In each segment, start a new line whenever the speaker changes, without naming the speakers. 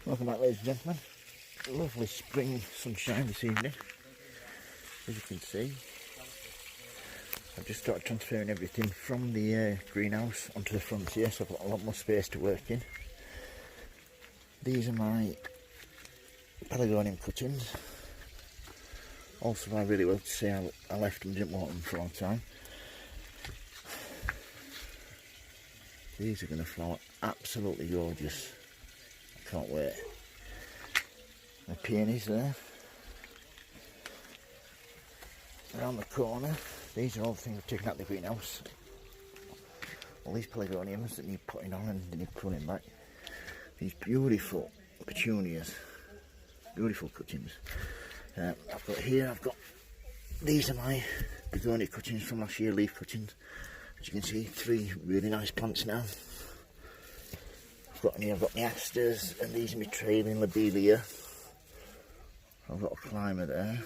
Welcome back, ladies and gentlemen. Lovely spring sunshine this evening, as you can see. I've just started transferring everything from the greenhouse onto the front here, so I've got a lot more space to work in. These are my pelargonium cuttings. Also, I really well to say I left them, didn't want them for a long time. These are going to flower absolutely gorgeous. I can't wait. The peonies there. Around the corner, these are all the things I've taken out the greenhouse. All these pelargoniums that need putting on and need pruning back. These beautiful petunias, beautiful cuttings. I've got these are my begonia cuttings from last year, leaf cuttings. As you can see, 3 really nice plants now. I've got my asters, and these are my trailing lobelia. I've got a climber there.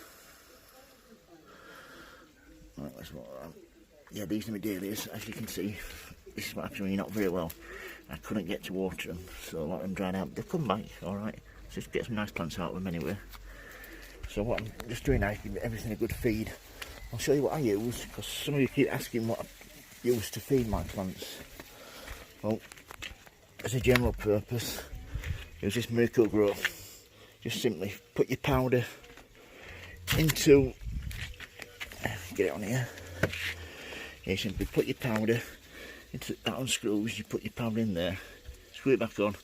Right, yeah, these are my dahlias. As you can see, this is what happens when you're not very well. I couldn't get to water them, so a lot of them dried out. They'll come back, alright. Just get some nice plants out of them anyway. So what I'm just doing now is giving everything a good feed. I'll show you what I use, because some of you keep asking what I use to feed my plants. Well, as a general purpose, use this Miracle-Gro. Just simply put your powder into, get it on here. You simply put your powder into that, unscrews, you put your powder in there, screw it back on,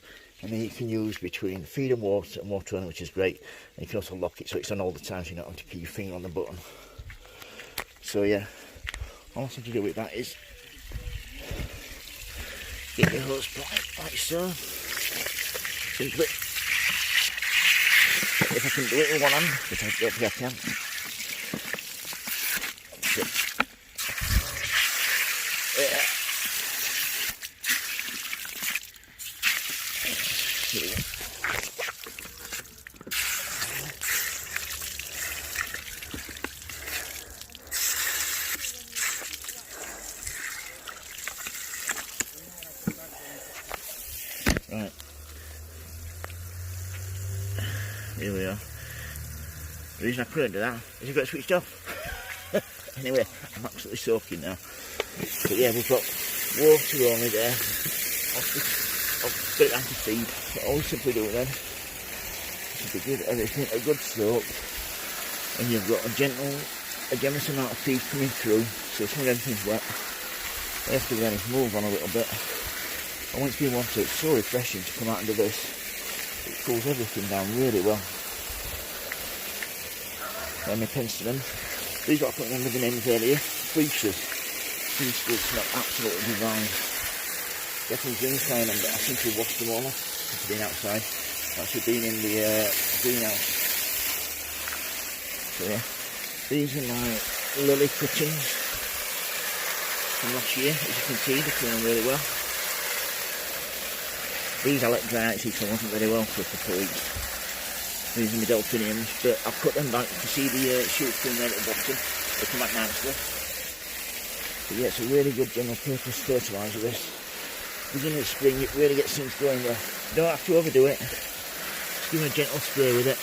and then you can use between feed and water on, which is great. And you can also lock it so it's on all the time, so you don't have to keep your finger on the button. So yeah, all I have to do with that is get your hose pipe like so. Simply, if I can do it with one hand, which I don't think I can. Yeah. Right, here we are. The reason I couldn't do that is I got switched off. Anyway, I'm absolutely soaking now. But yeah, we've got water only there. I'll put it down to feed. So all we simply do then is to give everything a good soak, and you've got a generous amount of feed coming through. So as soon as everything's wet, I have to then move on a little bit. And once you want it, it's so refreshing to come out and do this. It cools everything down really well. Then my penstemon. These are what I put them with the names earlier. Fuchsias. Fuchsias smell absolutely divine. Definitely green sign them, but I simply washed them all off after being outside. Actually been in the greenhouse. So yeah, these are my lily cuttings from last year. As you can see, they're doing really well. These I let dry actually, so I wasn't very well for a couple of weeks. These are my delphiniums, but I've cut them back. You can see the shoots coming there at the bottom. They come back nicely. But yeah, it's a really good general purpose fertiliser this. Beginning of spring, it really gets things going well. You don't have to overdo it. Just give them a gentle spray with it.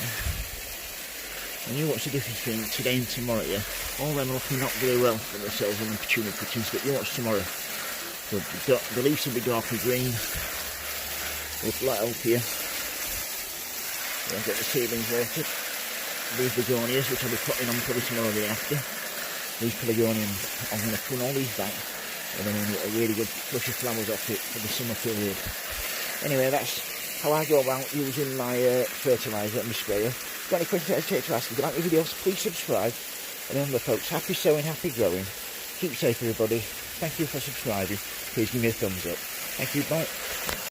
And you watch the difference between today and tomorrow, yeah. All them are looking not very well for themselves on the petunia cuttings, but you watch tomorrow. So the leaves will be darker green. Look light up here. I'll get the seedlings watered. These begonias, which I'll be putting on probably tomorrow or the day after. These pelargoniums, I'm going to prune all these back, and then we'll get a really good flush of flowers off it for the summer period. Anyway, that's how I go about using my fertiliser and my sprayer. If you've got any questions, don't hesitate to ask. If you like my videos, please subscribe. And remember folks, happy sowing, happy growing. Keep safe everybody. Thank you for subscribing. Please give me a thumbs up. Thank you, bye.